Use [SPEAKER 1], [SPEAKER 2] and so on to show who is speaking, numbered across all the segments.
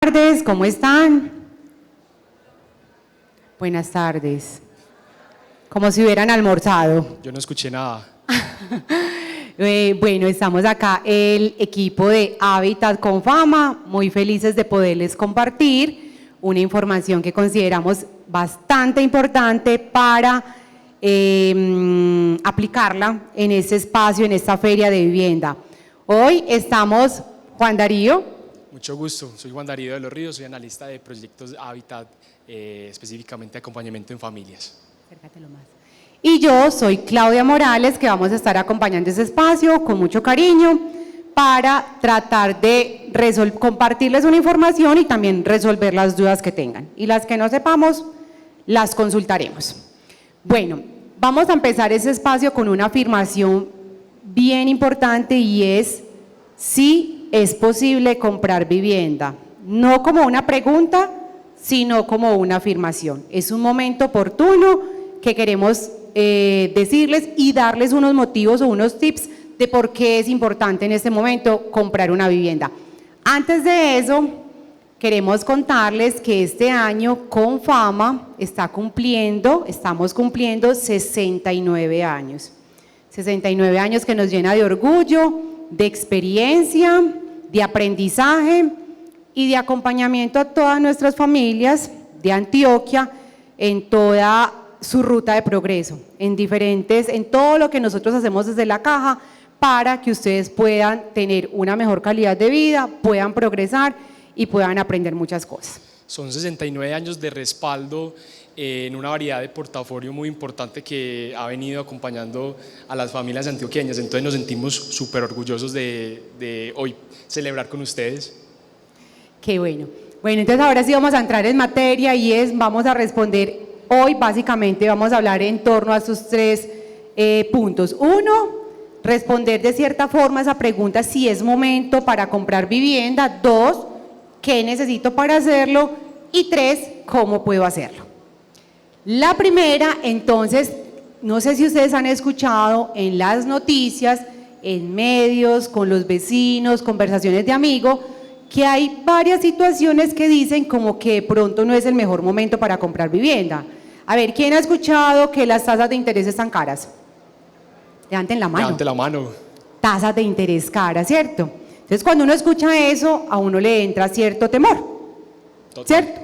[SPEAKER 1] tardes, ¿cómo están? Buenas tardes. Como si hubieran almorzado.
[SPEAKER 2] Yo no escuché nada.
[SPEAKER 1] Bueno, estamos acá, el equipo de Hábitat con Fama, muy felices de poderles compartir una información que consideramos bastante importante para aplicarla en este espacio, en esta feria de vivienda. Hoy estamos, Juan Darío.
[SPEAKER 2] Mucho gusto, soy Juan Darío de los Ríos, soy analista de proyectos Hábitat, específicamente acompañamiento en familias.
[SPEAKER 1] Acércatelo más. Y yo soy Claudia Morales, que vamos a estar acompañando ese espacio con mucho cariño para tratar de compartirles una información y también resolver las dudas que tengan. Y las que no sepamos, las consultaremos. Bueno, vamos a empezar ese espacio con una afirmación bien importante y es: sí es posible comprar vivienda. No como una pregunta, sino como una afirmación. Es un momento oportuno que queremos decirles y darles unos motivos o unos tips de por qué es importante en este momento comprar una vivienda. Antes de eso, queremos contarles que este año con Fama estamos cumpliendo 69 años. 69 años que nos llena de orgullo, de experiencia, de aprendizaje y de acompañamiento a todas nuestras familias de Antioquia en toda su ruta de progreso, en todo lo que nosotros hacemos desde la caja para que ustedes puedan tener una mejor calidad de vida, puedan progresar y puedan aprender muchas cosas.
[SPEAKER 2] Son 69 años de respaldo en una variedad de portafolio muy importante que ha venido acompañando a las familias antioqueñas, entonces nos sentimos súper orgullosos de hoy celebrar con ustedes.
[SPEAKER 1] Qué bueno. Bueno, entonces ahora sí vamos a entrar en materia y vamos a responder. Hoy básicamente vamos a hablar en torno a sus tres puntos. Uno, responder de cierta forma esa pregunta si es momento para comprar vivienda. Dos, ¿qué necesito para hacerlo? Y tres, ¿cómo puedo hacerlo? La primera, entonces, no sé si ustedes han escuchado en las noticias, en medios, con los vecinos, conversaciones de amigos, que hay varias situaciones que dicen como que pronto no es el mejor momento para comprar vivienda. A ver, ¿quién ha escuchado que las tasas de interés están caras? Levanten la mano.
[SPEAKER 2] Levante la mano.
[SPEAKER 1] Tasas de interés caras, ¿cierto? Entonces, cuando uno escucha eso, a uno le entra cierto temor, ¿cierto?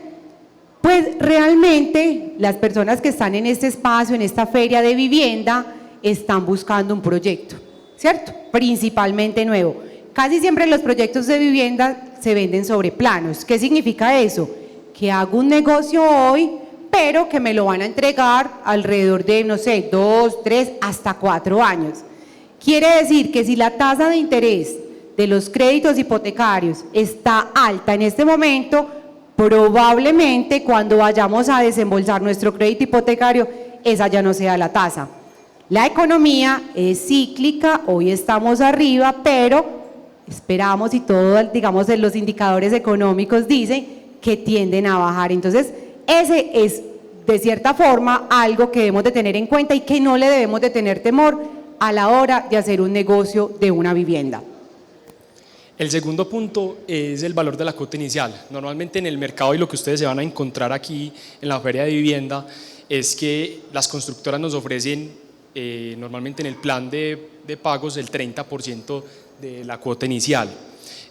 [SPEAKER 1] Pues realmente las personas que están en este espacio, en esta feria de vivienda, están buscando un proyecto, ¿cierto? Principalmente nuevo. Casi siempre los proyectos de vivienda se venden sobre planos. ¿Qué significa eso? Que hago un negocio hoy, pero que me lo van a entregar alrededor de, no sé, 2, 3, hasta 4 años. Quiere decir que si la tasa de interés de los créditos hipotecarios está alta en este momento, probablemente cuando vayamos a desembolsar nuestro crédito hipotecario, esa ya no sea la tasa. La economía es cíclica, hoy estamos arriba, pero esperamos y todo, digamos, los indicadores económicos dicen que tienden a bajar. Entonces, ese es, de cierta forma, algo que debemos de tener en cuenta y que no le debemos de tener temor a la hora de hacer un negocio de una vivienda.
[SPEAKER 2] El segundo punto es el valor de la cuota inicial. Normalmente en el mercado, y lo que ustedes se van a encontrar aquí en la feria de vivienda, es que las constructoras nos ofrecen normalmente en el plan de pagos el 30% de la cuota inicial.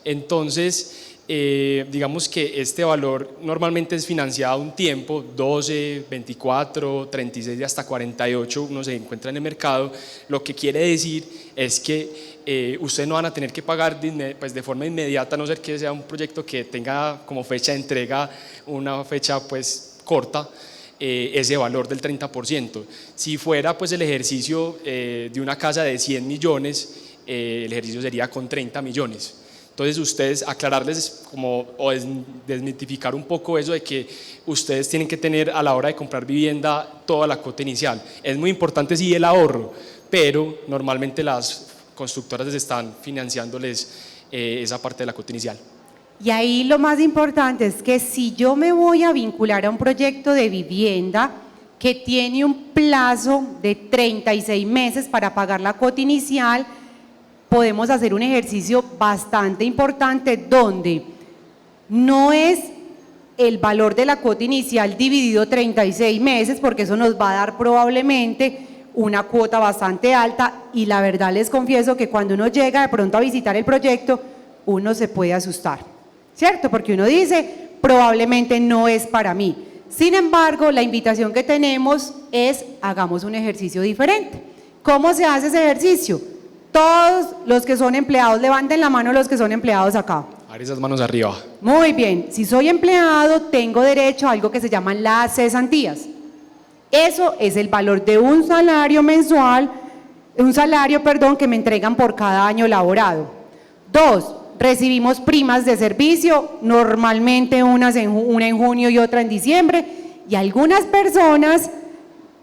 [SPEAKER 2] Entonces, digamos que este valor normalmente es financiado un tiempo, 12, 24, 36 y hasta 48, uno se encuentra en el mercado. Lo que quiere decir es que ustedes no van a tener que pagar de forma inmediata, a no ser que sea un proyecto que tenga como fecha de entrega una fecha pues corta, ese valor del 30%. Si fuera pues el ejercicio de una casa de 100 millones, el ejercicio sería con 30 millones. Entonces ustedes, aclararles o desmitificar un poco eso de que ustedes tienen que tener a la hora de comprar vivienda toda la cuota inicial. Es muy importante sí el ahorro, pero normalmente las constructoras les están financiándoles esa parte de la cuota inicial.
[SPEAKER 1] Y ahí lo más importante es que si yo me voy a vincular a un proyecto de vivienda que tiene un plazo de 36 meses para pagar la cuota inicial, podemos hacer un ejercicio bastante importante donde no es el valor de la cuota inicial dividido 36 meses, porque eso nos va a dar probablemente una cuota bastante alta, y la verdad les confieso que cuando uno llega de pronto a visitar el proyecto, uno se puede asustar, ¿cierto? Porque uno dice, probablemente no es para mí. Sin embargo, la invitación que tenemos es, hagamos un ejercicio diferente. ¿Cómo se hace ese ejercicio? Todos los que son empleados, levanten la mano los que son empleados acá.
[SPEAKER 2] A ver esas manos arriba.
[SPEAKER 1] Muy bien, si soy empleado, tengo derecho a algo que se llaman las cesantías. Eso es el valor de un salario mensual, que me entregan por cada año laborado. 2, recibimos primas de servicio, normalmente una en junio y otra en diciembre, y algunas personas,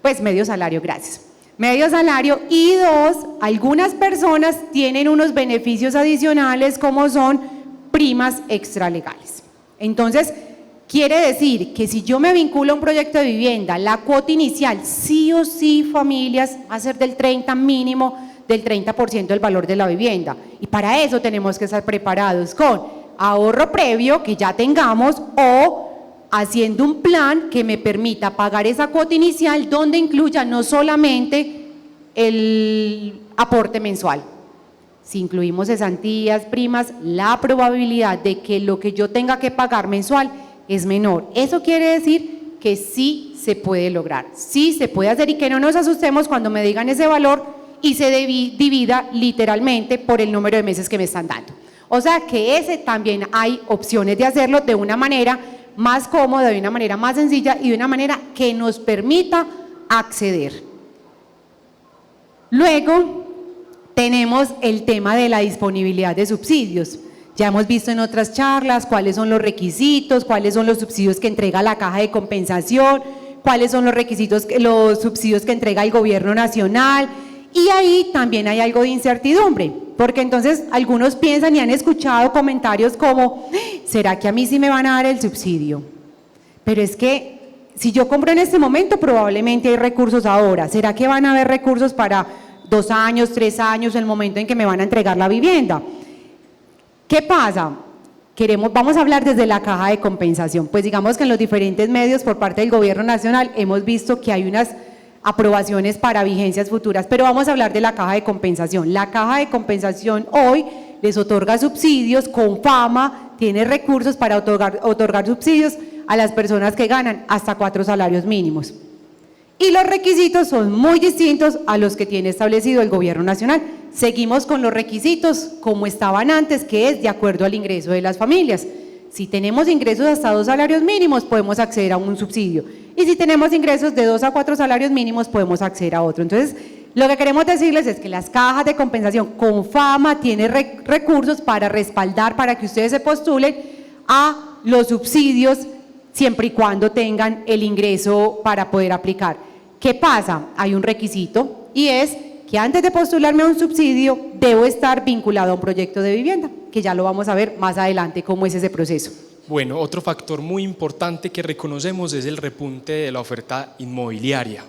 [SPEAKER 1] pues medio salario, gracias. Medio salario. Y 2, algunas personas tienen unos beneficios adicionales como son primas extralegales. Entonces, quiere decir que si yo me vinculo a un proyecto de vivienda, la cuota inicial sí o sí, familias, va a ser del 30 mínimo, del 30% del valor de la vivienda. Y para eso tenemos que estar preparados con ahorro previo que ya tengamos, o haciendo un plan que me permita pagar esa cuota inicial donde incluya no solamente el aporte mensual. Si incluimos cesantías, primas, la probabilidad de que lo que yo tenga que pagar mensual es menor. Eso quiere decir que sí se puede lograr, sí se puede hacer, y que no nos asustemos cuando me digan ese valor y se divida literalmente por el número de meses que me están dando. O sea que ese también hay opciones de hacerlo de una manera más cómoda, de una manera más sencilla y de una manera que nos permita acceder. Luego tenemos el tema de la disponibilidad de subsidios. Ya hemos visto en otras charlas cuáles son los requisitos, cuáles son los subsidios que entrega la Caja de Compensación, cuáles son los requisitos, los subsidios que entrega el gobierno nacional, y ahí también hay algo de incertidumbre, porque entonces algunos piensan y han escuchado comentarios como, ¿será que a mí sí me van a dar el subsidio? Pero es que si yo compro en este momento, probablemente hay recursos ahora. ¿Será que van a haber recursos para 2 años, 3 años, el momento en que me van a entregar la vivienda? ¿Qué pasa? Vamos a hablar desde la Caja de Compensación. Pues digamos que en los diferentes medios por parte del gobierno nacional hemos visto que hay unas aprobaciones para vigencias futuras, pero vamos a hablar de la Caja de Compensación. La Caja de Compensación hoy les otorga subsidios, Confama tiene recursos para otorgar subsidios a las personas que ganan hasta 4 salarios mínimos. Y los requisitos son muy distintos a los que tiene establecido el gobierno nacional. Seguimos con los requisitos como estaban antes, que es de acuerdo al ingreso de las familias. Si tenemos ingresos hasta 2 salarios mínimos, podemos acceder a un subsidio. Y si tenemos ingresos de 2 a 4 salarios mínimos, podemos acceder a otro. Entonces, lo que queremos decirles es que las cajas de compensación Confama tienen recursos para respaldar, para que ustedes se postulen a los subsidios, siempre y cuando tengan el ingreso para poder aplicar. ¿Qué pasa? Hay un requisito, y es que antes de postularme a un subsidio debo estar vinculado a un proyecto de vivienda, que ya lo vamos a ver más adelante cómo es ese proceso.
[SPEAKER 2] Bueno, otro factor muy importante que reconocemos es el repunte de la oferta inmobiliaria.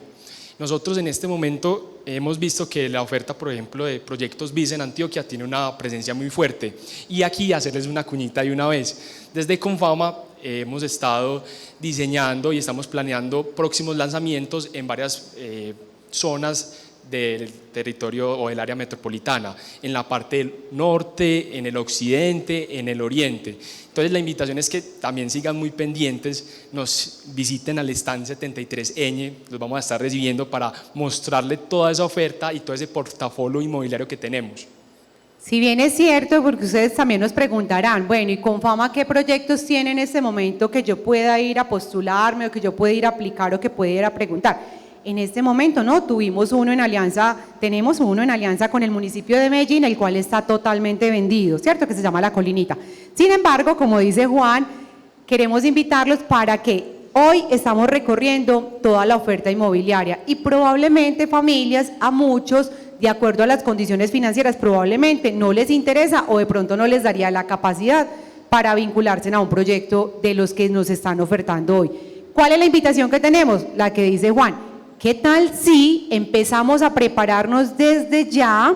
[SPEAKER 2] Nosotros en este momento hemos visto que la oferta, por ejemplo, de proyectos BIS en Antioquia tiene una presencia muy fuerte, y aquí hacerles una cuñita de una vez. Desde Confama hemos estado diseñando y estamos planeando próximos lanzamientos en varias zonas del territorio o del área metropolitana, en la parte del norte, en el occidente, en el oriente. Entonces la invitación es que también sigan muy pendientes, nos visiten al stand 73Ñ, los vamos a estar recibiendo para mostrarle toda esa oferta y todo ese portafolio inmobiliario que tenemos.
[SPEAKER 1] Si bien es cierto, porque ustedes también nos preguntarán, bueno, ¿y Confama qué proyectos tiene en este momento que yo pueda ir a postularme, o que yo pueda ir a aplicar, o que pueda ir a preguntar? En este momento no, tenemos uno en alianza con el municipio de Medellín, el cual está totalmente vendido, ¿cierto? Que se llama La Colinita. Sin embargo, como dice Juan, queremos invitarlos para que hoy estamos recorriendo toda la oferta inmobiliaria, y probablemente familias, a muchos, de acuerdo a las condiciones financieras, probablemente no les interesa, o de pronto no les daría la capacidad para vincularse a un proyecto de los que nos están ofertando hoy. ¿Cuál es la invitación que tenemos? La que dice Juan. ¿Qué tal si empezamos a prepararnos desde ya,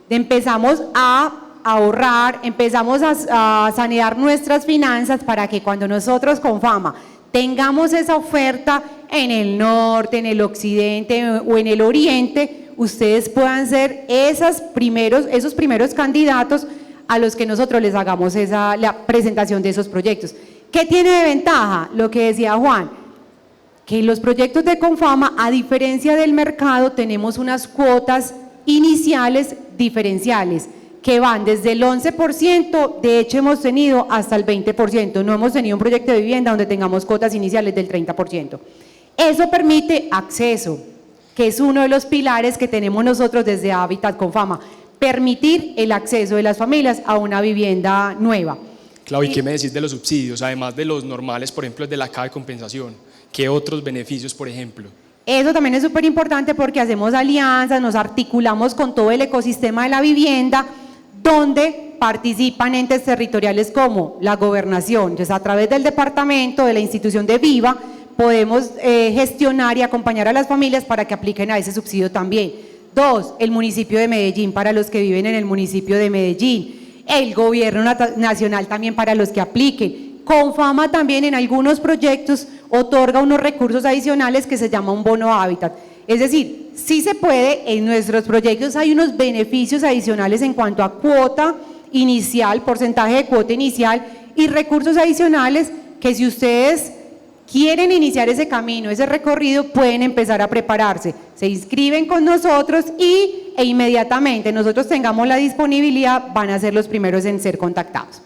[SPEAKER 1] empezamos a ahorrar, empezamos a sanear nuestras finanzas para que cuando nosotros con Fama tengamos esa oferta en el norte, en el occidente o en el oriente, ustedes puedan ser esos primeros candidatos a los que nosotros les hagamos la presentación de esos proyectos. ¿Qué tiene de ventaja? Lo que decía Juan, que los proyectos de Confama, a diferencia del mercado, tenemos unas cuotas iniciales diferenciales que van desde el 11%, de hecho hemos tenido hasta el 20%, no hemos tenido un proyecto de vivienda donde tengamos cuotas iniciales del 30%. Eso permite acceso, que es uno de los pilares que tenemos nosotros desde Habitat Confama, permitir el acceso de las familias a una vivienda nueva.
[SPEAKER 2] Claro, ¿y qué me decís de los subsidios? Además de los normales, por ejemplo, el de la caja de compensación, ¿qué otros beneficios, por ejemplo?
[SPEAKER 1] Eso también es súper importante porque hacemos alianzas, nos articulamos con todo el ecosistema de la vivienda, donde participan entes territoriales como la gobernación. Entonces, a través del departamento, de la institución de Viva, podemos gestionar y acompañar a las familias para que apliquen a ese subsidio también. 2, el municipio de Medellín para los que viven en el municipio de Medellín, el gobierno nacional también para los que apliquen. Confama también en algunos proyectos otorga unos recursos adicionales que se llama un bono hábitat. Es decir, sí se puede, en nuestros proyectos hay unos beneficios adicionales en cuanto a cuota inicial, porcentaje de cuota inicial y recursos adicionales que si ustedes quieren iniciar ese camino, ese recorrido, pueden empezar a prepararse. Se inscriben con nosotros e inmediatamente nosotros tengamos la disponibilidad, van a ser los primeros en ser contactados.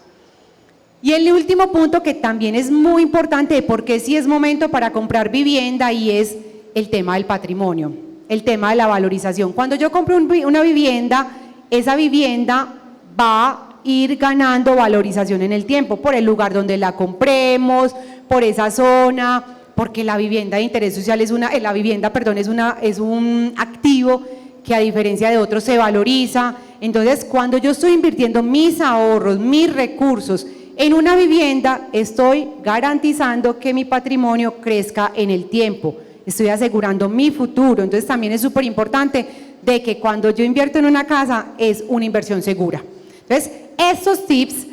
[SPEAKER 1] Y el último punto que también es muy importante de por qué sí es momento para comprar vivienda y es el tema del patrimonio, el tema de la valorización. Cuando yo compro una vivienda, esa vivienda va a ir ganando valorización en el tiempo, por el lugar donde la compremos, por esa zona, porque la vivienda de interés social es un activo que a diferencia de otros se valoriza. Entonces, cuando yo estoy invirtiendo mis ahorros, mis recursos en una vivienda, estoy garantizando que mi patrimonio crezca en el tiempo, estoy asegurando mi futuro. Entonces también es súper importante de que cuando yo invierto en una casa es una inversión segura. Entonces, estos tips,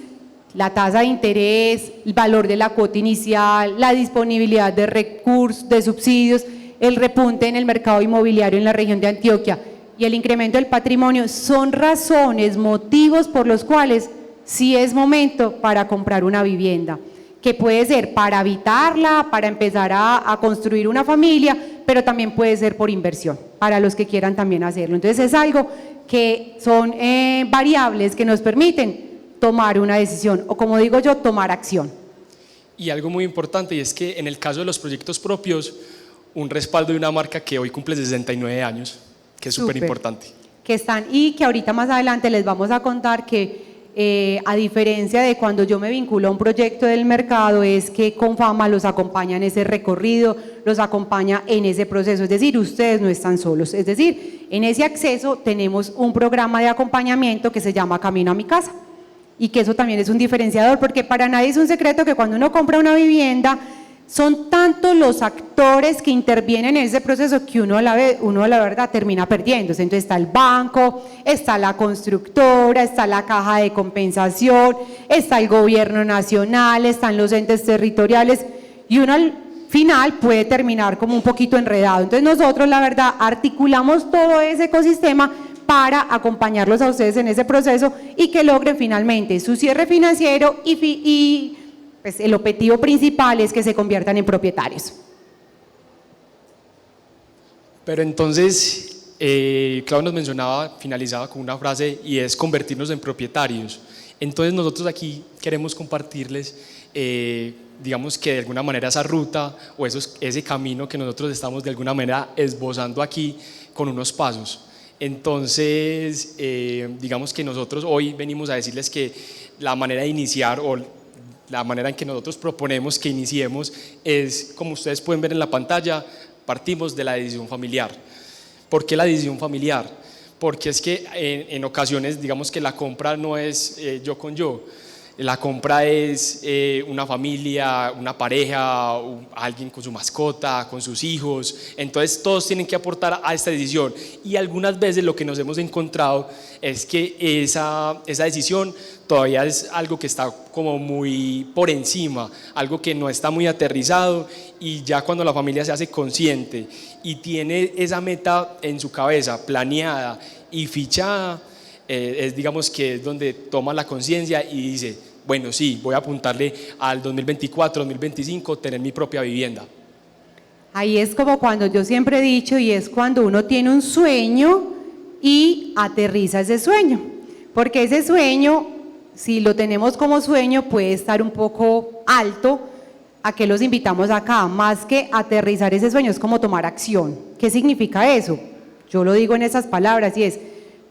[SPEAKER 1] la tasa de interés, el valor de la cuota inicial, la disponibilidad de recursos, de subsidios, el repunte en el mercado inmobiliario en la región de Antioquia y el incremento del patrimonio son razones, motivos por los cuales sí es momento para comprar una vivienda, que puede ser para habitarla, para empezar a construir una familia, pero también puede ser por inversión, para los que quieran también hacerlo. Entonces es algo que son variables que nos permiten tomar una decisión, o como digo yo, tomar acción.
[SPEAKER 2] Y algo muy importante, y es que en el caso de los proyectos propios, un respaldo de una marca que hoy cumple 69 años, que es súper importante.
[SPEAKER 1] Que están, y que ahorita más adelante les vamos a contar que a diferencia de cuando yo me vinculo a un proyecto del mercado, es que Confama los acompaña en ese recorrido, los acompaña en ese proceso, es decir, ustedes no están solos, es decir, en ese acceso tenemos un programa de acompañamiento que se llama Camino a mi casa, y que eso también es un diferenciador, porque para nadie es un secreto que cuando uno compra una vivienda, son tantos los actores que intervienen en ese proceso que uno la verdad termina perdiéndose. Entonces está el banco, está la constructora, está la caja de compensación, está el gobierno nacional, están los entes territoriales y uno al final puede terminar como un poquito enredado. Entonces nosotros la verdad articulamos todo ese ecosistema para acompañarlos a ustedes en ese proceso y que logren finalmente su cierre financiero y pues el objetivo principal es que se conviertan en propietarios.
[SPEAKER 2] Pero entonces, Claudio nos mencionaba, finalizaba con una frase y es convertirnos en propietarios. Entonces nosotros aquí queremos compartirles, digamos que de alguna manera esa ruta o ese camino que nosotros estamos de alguna manera esbozando aquí con unos pasos. Entonces, digamos que nosotros hoy venimos a decirles que la manera de iniciar o la manera en que nosotros proponemos que iniciemos es, como ustedes pueden ver en la pantalla, partimos de la decisión familiar. ¿Por qué la decisión familiar? Porque es que en ocasiones, digamos que la compra no es yo con yo. La compra es una familia, una pareja, alguien con su mascota, con sus hijos, entonces todos tienen que aportar a esta decisión y algunas veces lo que nos hemos encontrado es que esa decisión todavía es algo que está como muy por encima, algo que no está muy aterrizado y ya cuando la familia se hace consciente y tiene esa meta en su cabeza planeada y fichada, es digamos que es donde toma la conciencia y dice, bueno, sí, voy a apuntarle al 2024, 2025, tener mi propia vivienda.
[SPEAKER 1] Ahí es como cuando yo siempre he dicho, y es cuando uno tiene un sueño y aterriza ese sueño, porque ese sueño, si lo tenemos como sueño, puede estar un poco alto. ¿A qué los invitamos acá? Más que aterrizar ese sueño, es como tomar acción. ¿Qué significa eso? Yo lo digo en esas palabras y es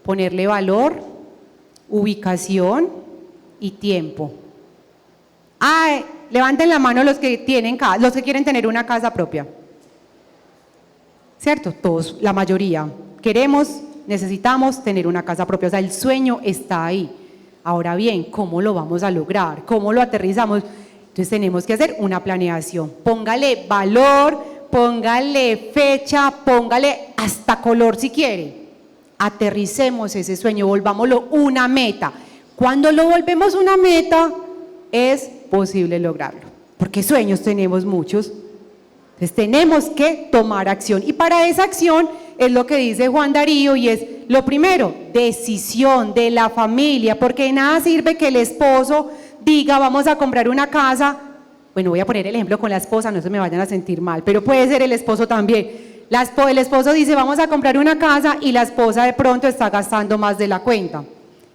[SPEAKER 1] ponerle valor, ubicación y tiempo. Levanten la mano los que quieren tener una casa propia. ¿Cierto? Todos, la mayoría. Necesitamos tener una casa propia, o sea, el sueño está ahí. Ahora bien, ¿cómo lo vamos a lograr? ¿Cómo lo aterrizamos? Entonces tenemos que hacer una planeación. Póngale valor, póngale fecha, póngale hasta color si quiere. Aterricemos ese sueño, volvámoslo una meta. Cuando lo volvemos una meta, es posible lograrlo, porque sueños tenemos muchos. Entonces tenemos que tomar acción y para esa acción es lo que dice Juan Darío y es lo primero, decisión de la familia, porque de nada sirve que el esposo diga vamos a comprar una casa. Bueno, voy a poner el ejemplo con la esposa, no se me vayan a sentir mal, pero puede ser el esposo también. El esposo dice vamos a comprar una casa y la esposa de pronto está gastando más de la cuenta.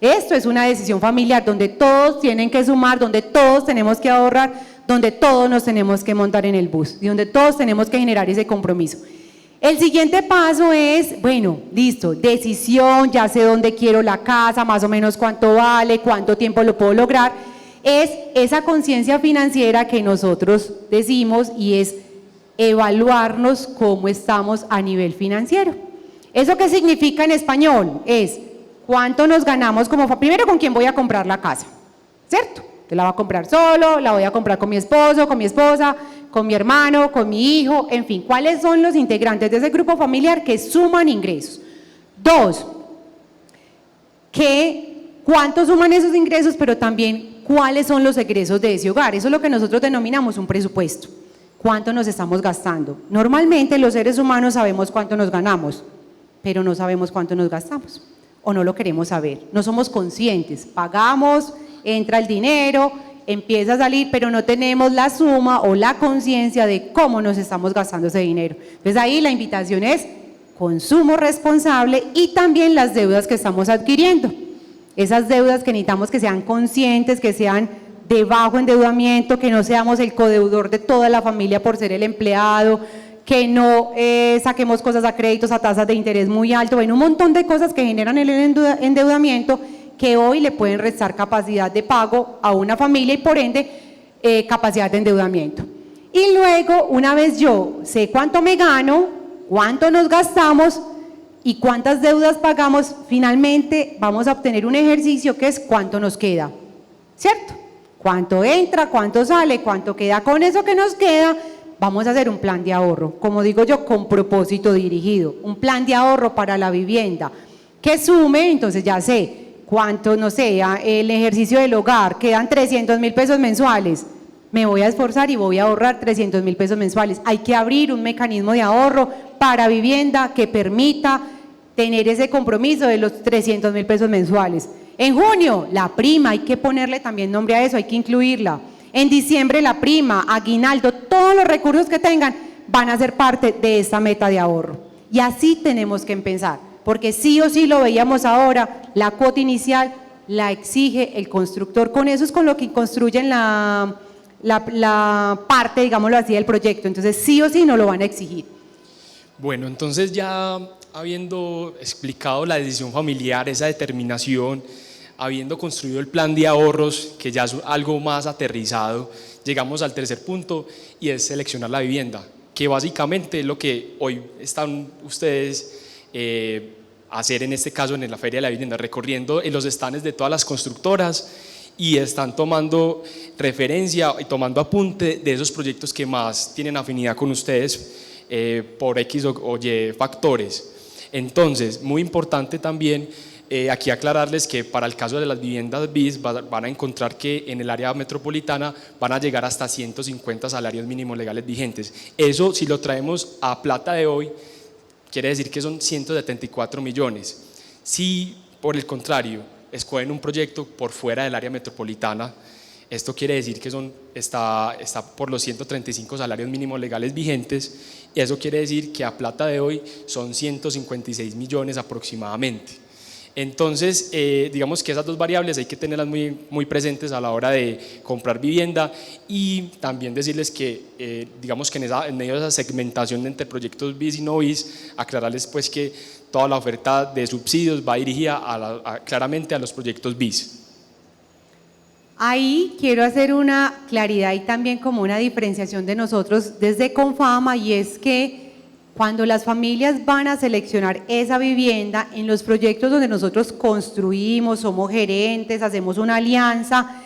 [SPEAKER 1] Esto es una decisión familiar donde todos tienen que sumar, donde todos tenemos que ahorrar, donde todos nos tenemos que montar en el bus y donde todos tenemos que generar ese compromiso. El siguiente paso es, bueno, listo, decisión, ya sé dónde quiero la casa, más o menos cuánto vale, cuánto tiempo lo puedo lograr. Es esa conciencia financiera que nosotros decimos y es evaluarnos cómo estamos a nivel financiero. ¿Eso qué significa en español? Es cuánto nos ganamos primero con quién voy a comprar la casa, ¿cierto? Que la voy a comprar solo, la voy a comprar con mi esposo, con mi esposa, con mi hermano, con mi hijo, en fin, ¿cuáles son los integrantes de ese grupo familiar que suman ingresos? 2, ¿cuánto suman esos ingresos? Pero también, ¿cuáles son los egresos de ese hogar? Eso es lo que nosotros denominamos un presupuesto. ¿Cuánto nos estamos gastando? Normalmente los seres humanos sabemos cuánto nos ganamos, pero no sabemos cuánto nos gastamos, o no lo queremos saber, no somos conscientes, pagamos, entra el dinero, empieza a salir, pero no tenemos la suma o la conciencia de cómo nos estamos gastando ese dinero. Entonces ahí la invitación es consumo responsable y también las deudas que estamos adquiriendo. Esas deudas que necesitamos que sean conscientes, que sean de bajo endeudamiento, que no seamos el codeudor de toda la familia por ser el empleado, que no saquemos cosas a créditos a tasas de interés muy alto, bueno, un montón de cosas que generan el endeudamiento que hoy le pueden restar capacidad de pago a una familia y por ende capacidad de endeudamiento. Y luego, una vez yo sé cuánto me gano, cuánto nos gastamos y cuántas deudas pagamos, finalmente vamos a obtener un ejercicio que es cuánto nos queda, ¿cierto? Cuánto entra, cuánto sale, cuánto queda. Con eso que nos queda, vamos a hacer un plan de ahorro, como digo yo, con propósito dirigido, un plan de ahorro para la vivienda, que sume, entonces ya sé, cuánto, no sé, el ejercicio del hogar, quedan 300.000 pesos mensuales, me voy a esforzar y voy a ahorrar 300.000 pesos mensuales. Hay que abrir un mecanismo de ahorro para vivienda que permita tener ese compromiso de los 300.000 pesos mensuales. En junio, la prima, hay que ponerle también nombre a eso, hay que incluirla. En diciembre, la prima, aguinaldo, todos los recursos que tengan van a ser parte de esta meta de ahorro. Y así tenemos que empezar, porque sí o sí lo veíamos ahora, la cuota inicial la exige el constructor. Con eso es con lo que construyen la parte, digámoslo así, del proyecto. Entonces sí o sí no lo van a exigir.
[SPEAKER 2] Bueno, entonces ya habiendo explicado la decisión familiar, esa determinación, habiendo construido el plan de ahorros, que ya es algo más aterrizado, llegamos al tercer punto y es seleccionar la vivienda, que básicamente es lo que hoy están ustedes hacer en este caso en la Feria de la Vivienda, recorriendo en los stands de todas las constructoras y están tomando referencia y tomando apunte de esos proyectos que más tienen afinidad con ustedes por X o Y factores. Entonces, muy importante también aquí aclararles que para el caso de las viviendas BIS van a encontrar que en el área metropolitana van a llegar hasta 150 salarios mínimos legales vigentes. Eso, si lo traemos a plata de hoy, quiere decir que son 174 millones. Si, por el contrario, escogen un proyecto por fuera del área metropolitana, esto quiere decir que está por los 135 salarios mínimos legales vigentes, y eso quiere decir que a plata de hoy son 156 millones aproximadamente. Entonces, digamos que esas dos variables hay que tenerlas muy presentes a la hora de comprar vivienda, y también decirles que, digamos que en medio de esa segmentación entre proyectos BIS y no BIS, aclararles pues que toda la oferta de subsidios va dirigida claramente a los proyectos BIS.
[SPEAKER 1] Ahí quiero hacer una claridad y también como una diferenciación de nosotros desde Confama, y es que cuando las familias van a seleccionar esa vivienda en los proyectos donde nosotros construimos, somos gerentes, hacemos una alianza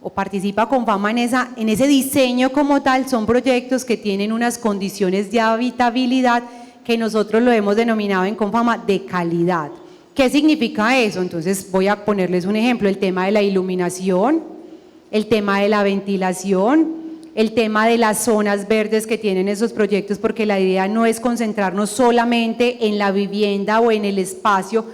[SPEAKER 1] o participa Confama en ese diseño como tal, son proyectos que tienen unas condiciones de habitabilidad que nosotros lo hemos denominado en Confama de calidad. ¿Qué significa eso? Entonces voy a ponerles un ejemplo: el tema de la iluminación, el tema de la ventilación, el tema de las zonas verdes que tienen esos proyectos, porque la idea no es concentrarnos solamente en la vivienda o en el espacio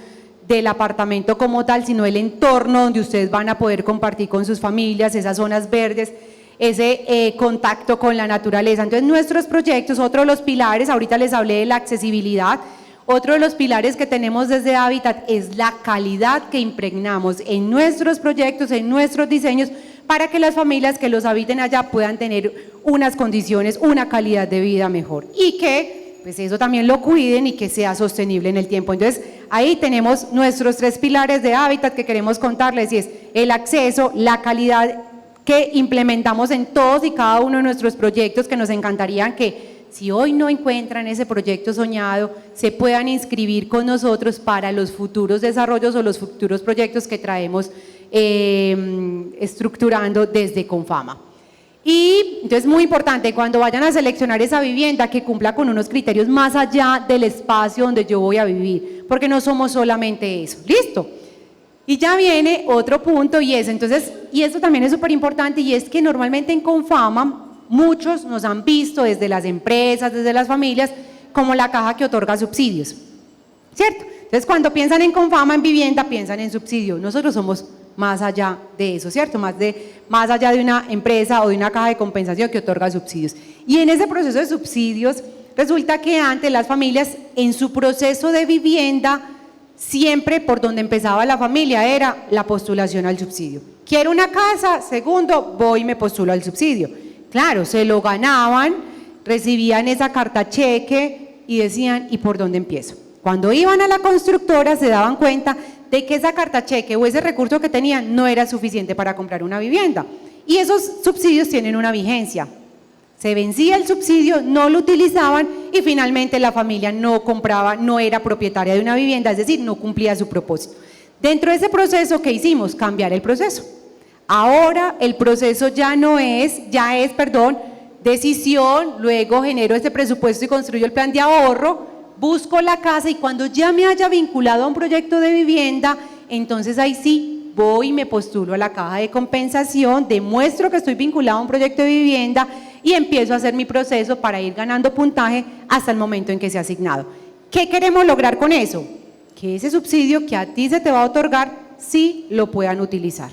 [SPEAKER 1] del apartamento como tal, sino el entorno donde ustedes van a poder compartir con sus familias, esas zonas verdes, ese contacto con la naturaleza. Entonces nuestros proyectos, otro de los pilares, ahorita les hablé de la accesibilidad, otro de los pilares que tenemos desde Habitat es la calidad que impregnamos en nuestros proyectos, en nuestros diseños, para que las familias que los habiten allá puedan tener unas condiciones, una calidad de vida mejor, y que pues eso también lo cuiden y que sea sostenible en el tiempo. Entonces ahí tenemos nuestros 3 pilares de Habitat que queremos contarles, y es el acceso, la calidad que implementamos en todos y cada uno de nuestros proyectos, que nos encantaría que si hoy no encuentran ese proyecto soñado, se puedan inscribir con nosotros para los futuros desarrollos o los futuros proyectos que traemos estructurando desde Confama. Y entonces muy importante, cuando vayan a seleccionar esa vivienda, que cumpla con unos criterios más allá del espacio donde yo voy a vivir, porque no somos solamente eso. ¿Listo? Y ya viene otro punto, y es entonces, y esto también es súper importante, y es que normalmente en Confama muchos nos han visto desde las empresas, desde las familias, como la caja que otorga subsidios, ¿cierto? Entonces cuando piensan en Confama, en vivienda, piensan en subsidio. Nosotros somos más allá de eso, ¿cierto? Más allá de una empresa o de una caja de compensación que otorga subsidios. Y en ese proceso de subsidios, resulta que antes las familias, en su proceso de vivienda, siempre por donde empezaba la familia era la postulación al subsidio. Quiero una casa, segundo, voy y me postulo al subsidio. Claro, se lo ganaban, recibían esa carta cheque y decían, ¿y por dónde empiezo? Cuando iban a la constructora se daban cuenta de que esa carta cheque o ese recurso que tenían no era suficiente para comprar una vivienda, y esos subsidios tienen una vigencia. Se vencía el subsidio, no lo utilizaban y finalmente la familia no compraba, no era propietaria de una vivienda, es decir, no cumplía su propósito. Dentro de ese proceso, ¿qué hicimos? Cambiar el proceso. Ahora el proceso ya es decisión, luego genero ese presupuesto y construyo el plan de ahorro, busco la casa, y cuando ya me haya vinculado a un proyecto de vivienda, entonces ahí sí voy y me postulo a la caja de compensación, demuestro que estoy vinculado a un proyecto de vivienda y empiezo a hacer mi proceso para ir ganando puntaje hasta el momento en que sea asignado. ¿Qué queremos lograr con eso? Que ese subsidio que a ti se te va a otorgar, sí lo puedan utilizar.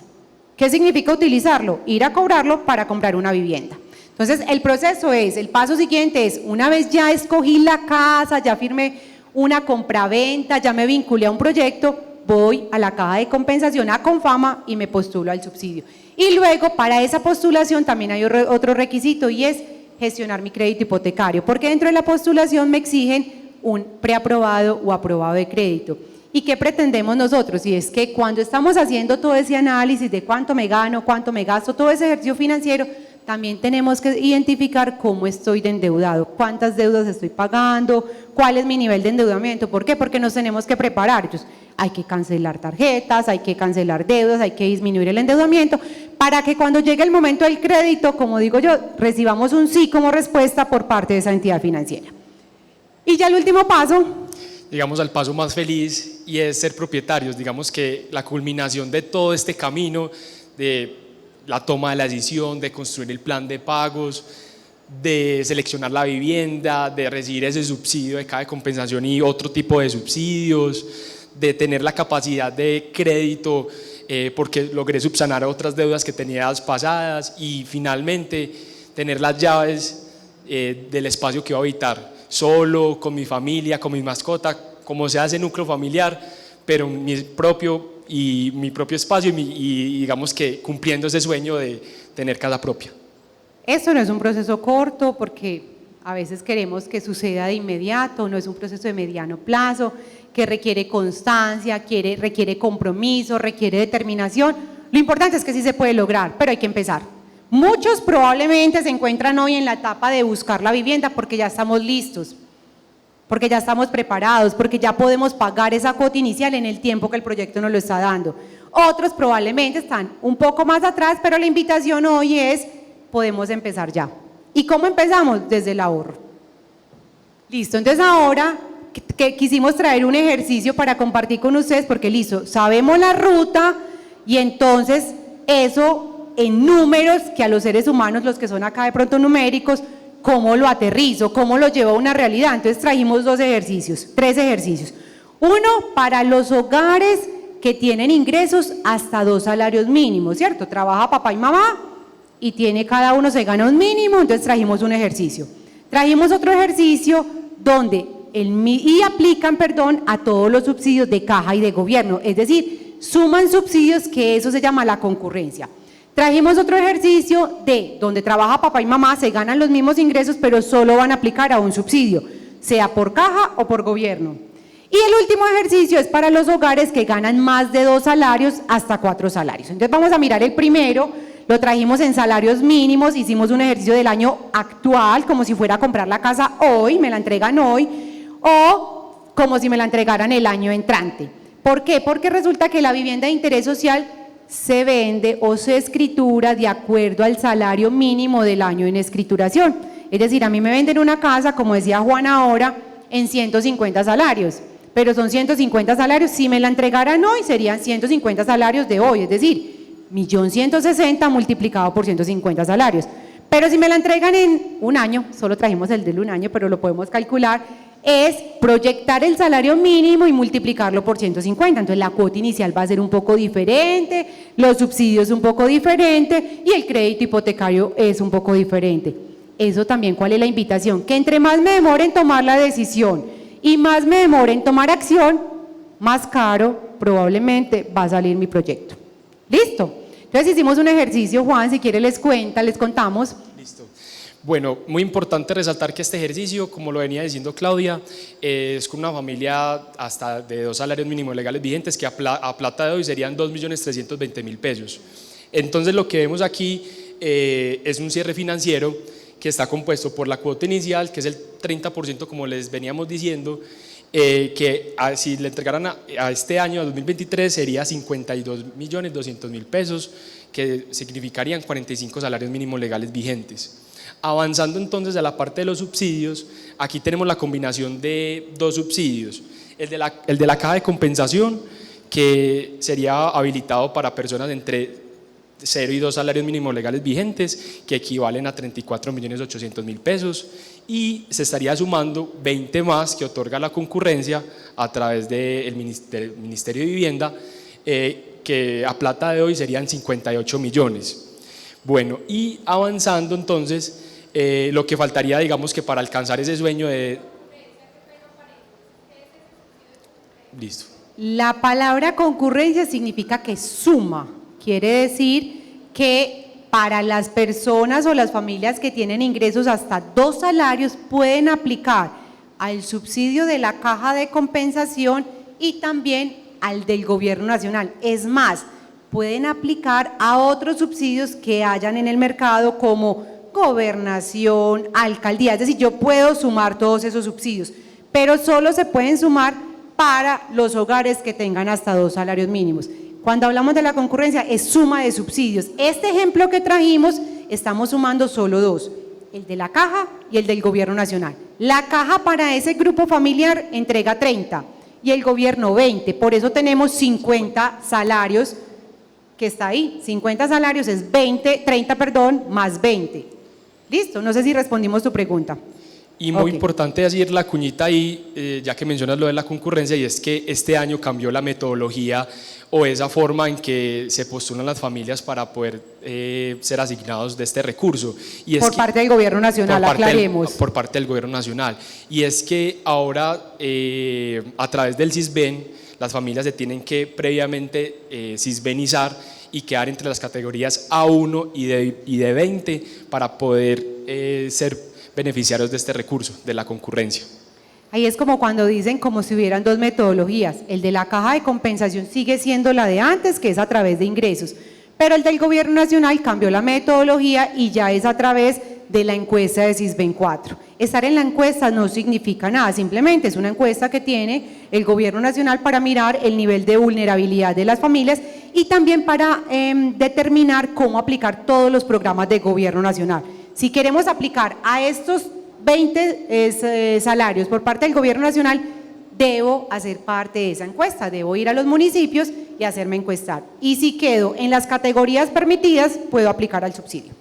[SPEAKER 1] ¿Qué significa utilizarlo? Ir a cobrarlo para comprar una vivienda. Entonces el proceso el paso siguiente es, una vez ya escogí la casa, ya firmé una compraventa, ya me vinculé a un proyecto, voy a la caja de compensación, a Confama, y me postulo al subsidio. Y luego para esa postulación también hay otro requisito, y es gestionar mi crédito hipotecario, porque dentro de la postulación me exigen un preaprobado o aprobado de crédito. ¿Y qué pretendemos nosotros? Y es que cuando estamos haciendo todo ese análisis de cuánto me gano, cuánto me gasto, todo ese ejercicio financiero, también tenemos que identificar cómo estoy de endeudado, cuántas deudas estoy pagando, cuál es mi nivel de endeudamiento. ¿Por qué? Porque nos tenemos que preparar. Entonces, hay que cancelar tarjetas, hay que cancelar deudas, hay que disminuir el endeudamiento, para que cuando llegue el momento del crédito, como digo yo, recibamos un sí como respuesta por parte de esa entidad financiera. Y ya el último paso.
[SPEAKER 2] Llegamos al paso más feliz y es ser propietarios. Digamos que la culminación de todo este camino, de la toma de la decisión, de construir el plan de pagos, de seleccionar la vivienda, de recibir ese subsidio de cada compensación y otro tipo de subsidios, de tener la capacidad de crédito porque logré subsanar otras deudas que tenía pasadas y finalmente tener las llaves del espacio que voy a habitar, solo, con mi familia, con mi mascota, como sea ese núcleo familiar, pero mi propio espacio y digamos que cumpliendo ese sueño de tener casa propia.
[SPEAKER 1] Esto no es un proceso corto porque a veces queremos que suceda de inmediato, no es un proceso de mediano plazo, que requiere constancia, requiere compromiso, requiere determinación. Lo importante es que sí se puede lograr, pero hay que empezar. Muchos probablemente se encuentran hoy en la etapa de buscar la vivienda porque ya estamos listos, porque ya estamos preparados, porque ya podemos pagar esa cuota inicial en el tiempo que el proyecto nos lo está dando. Otros probablemente están un poco más atrás, pero la invitación hoy es, podemos empezar ya. ¿Y cómo empezamos? Desde el ahorro. Listo, entonces ahora que quisimos traer un ejercicio para compartir con ustedes, porque listo, sabemos la ruta y entonces eso en números que a los seres humanos, los que son acá de pronto numéricos, ¿cómo lo aterrizo? ¿Cómo lo llevo a una realidad? Entonces trajimos tres ejercicios. Uno para los hogares que tienen ingresos hasta 2 salarios mínimos, ¿cierto? Trabaja papá y mamá y cada uno se gana un mínimo, entonces trajimos un ejercicio. Trajimos otro ejercicio donde aplican a todos los subsidios de caja y de gobierno, es decir, suman subsidios, que eso se llama la concurrencia. Trajimos otro ejercicio donde trabaja papá y mamá, se ganan los mismos ingresos, pero solo van a aplicar a un subsidio, sea por caja o por gobierno. Y el último ejercicio es para los hogares que ganan más de 2 salarios hasta 4 salarios. Entonces vamos a mirar el primero, lo trajimos en salarios mínimos, hicimos un ejercicio del año actual, como si fuera a comprar la casa hoy, me la entregan hoy, o como si me la entregaran el año entrante. ¿Por qué? Porque resulta que la vivienda de interés social se vende o se escritura de acuerdo al salario mínimo del año en escrituración. Es decir, a mí me venden una casa, como decía Juan ahora, en 150 salarios, pero son 150 salarios, si me la entregaran hoy serían 150 salarios de hoy, es decir, 1.160.000 multiplicado por 150 salarios. Pero si me la entregan en un año, solo trajimos el de un año, pero lo podemos calcular, es proyectar el salario mínimo y multiplicarlo por 150, entonces la cuota inicial va a ser un poco diferente, los subsidios un poco diferente y el crédito hipotecario es un poco diferente. Eso también, ¿cuál es la invitación? Que entre más me demore en tomar la decisión y más me demore en tomar acción, más caro probablemente va a salir mi proyecto. ¿Listo? Entonces hicimos un ejercicio, Juan, si quiere les contamos.
[SPEAKER 2] Listo. Bueno, muy importante resaltar que este ejercicio, como lo venía diciendo Claudia, es con una familia hasta de 2 salarios mínimos legales vigentes que a plata de hoy serían 2.320.000 pesos. Entonces lo que vemos aquí es un cierre financiero que está compuesto por la cuota inicial, que es el 30% como les veníamos diciendo, que si le entregaran a este año, a 2023, sería 52.200.000 pesos, que significarían 45 salarios mínimos legales vigentes. Avanzando entonces a la parte de los subsidios, aquí tenemos la combinación de 2 subsidios, el de la caja de compensación, que sería habilitado para personas entre 0 y 2 salarios mínimos legales vigentes, que equivalen a 34.800.000 pesos, y se estaría sumando 20 más que otorga la concurrencia a través del Ministerio de Vivienda, que a plata de hoy serían 58 millones. Bueno, y avanzando entonces, lo que faltaría, digamos que para alcanzar ese sueño de... Listo.
[SPEAKER 1] La palabra concurrencia significa que suma, quiere decir que para las personas o las familias que tienen ingresos hasta 2 salarios pueden aplicar al subsidio de la caja de compensación y también al del gobierno nacional. Es más, pueden aplicar a otros subsidios que hayan en el mercado como gobernación, alcaldía, es decir, yo puedo sumar todos esos subsidios, pero solo se pueden sumar para los hogares que tengan hasta 2 salarios mínimos. Cuando hablamos de la concurrencia es suma de subsidios. Este ejemplo que trajimos estamos sumando solo 2, el de la Caja y el del Gobierno Nacional. La Caja para ese grupo familiar entrega 30 y el Gobierno 20, por eso tenemos 50 salarios que está ahí. 50 salarios es 30 más 20. ¿Listo? No sé si respondimos tu pregunta.
[SPEAKER 2] Y muy importante decir la cuñita ahí, ya que mencionas lo de la concurrencia, y es que este año cambió la metodología o esa forma en que se postulan las familias para poder ser asignados de este recurso. Y es
[SPEAKER 1] por parte del Gobierno Nacional, aclaremos.
[SPEAKER 2] Por parte del Gobierno Nacional. Y es que ahora, a través del Sisbén, las familias se tienen que previamente sisbenizar y quedar entre las categorías A1 y de 20 para poder ser beneficiarios de este recurso, de la concurrencia.
[SPEAKER 1] Ahí es como cuando dicen como si hubieran 2 metodologías, el de la Caja de Compensación sigue siendo la de antes, que es a través de ingresos, pero el del Gobierno Nacional cambió la metodología y ya es a través de la encuesta de Sisbén 4. Estar en la encuesta no significa nada, simplemente es una encuesta que tiene el Gobierno Nacional para mirar el nivel de vulnerabilidad de las familias y también para determinar cómo aplicar todos los programas de Gobierno Nacional. Si queremos aplicar a estos 20 salarios por parte del Gobierno Nacional, debo hacer parte de esa encuesta, debo ir a los municipios y hacerme encuestar. Y si quedo en las categorías permitidas, puedo aplicar al subsidio.